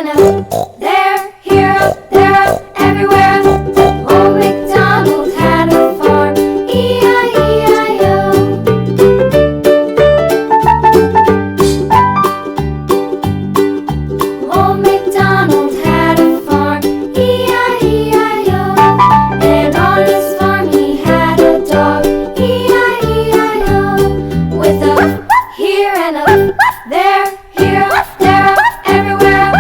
and a there, here, there, everywhere. Old MacDonald had a farm, E-I-E-I-O. Old MacDonald had a farm, E-I-E-I-O. And on his farm he had a dog, E-I-E-I-O. With a here and a there, here, there, everywhere.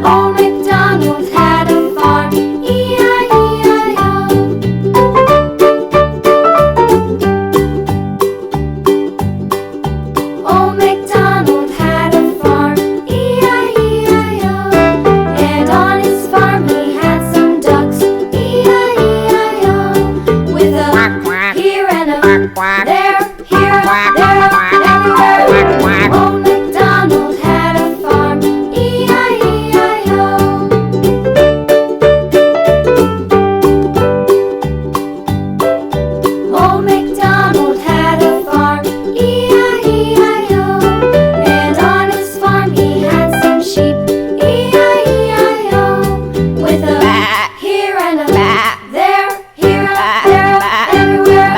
Old MacDonald had a farm, E-I-E-I-O. Old MacDonald had a farm, E-I-E-I-O. And on his farm he had some ducks, E-I-E-I-O. With a here and a there, here, there, everywhere. Old MacDonald had a farm, E-I-E-I-O. Old MacDonald had a farm, E-I-E-I-O. And on his farm he had some sheep, E-I-E-I-O. With a here and a there, here, there, everywhere.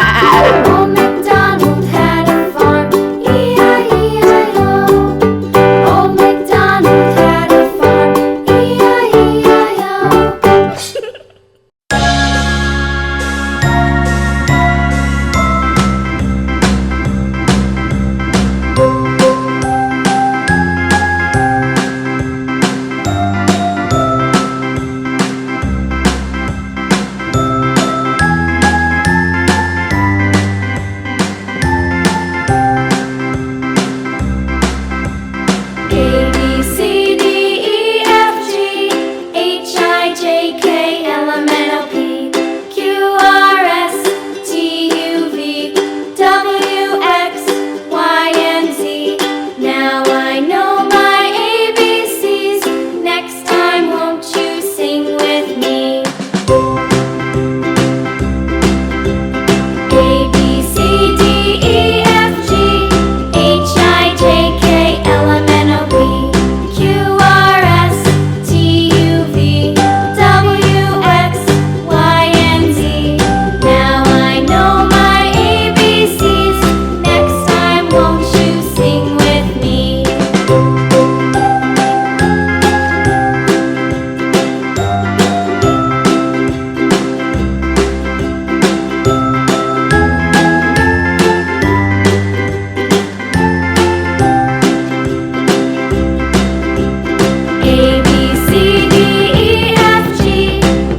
Old MacDonald had a farm, E-I-E-I-O. Old MacDonald had a farm, E-I-E-I-O. A, B, C, D, E, F, G, H, I, J, K, L, M, N, O, P, Q, R, S, T, U, V, W, X, Y, and Z. Now I know my ABCs. Next time, won't you sing with me? A, B, C, D, E, F, G, H, I, J, K, L, M, N, O, P, Q, R, S, T, U, V, W, X, Y, and Z. Now I know my ABCs. Next time, won't you sing with me? A, B, C, D, E, F, G,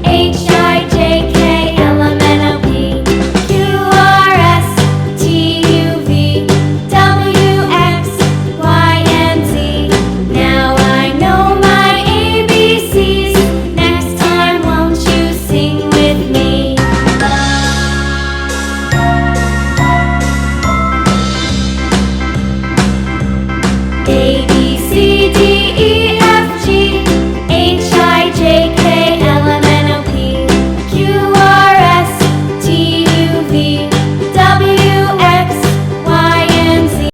H, I, J, K, L, M, N, O, P, Q, R, S, T, U, V, W, X, Y, and Z. Now I know my ABCs. Next time, won't you sing with me? A,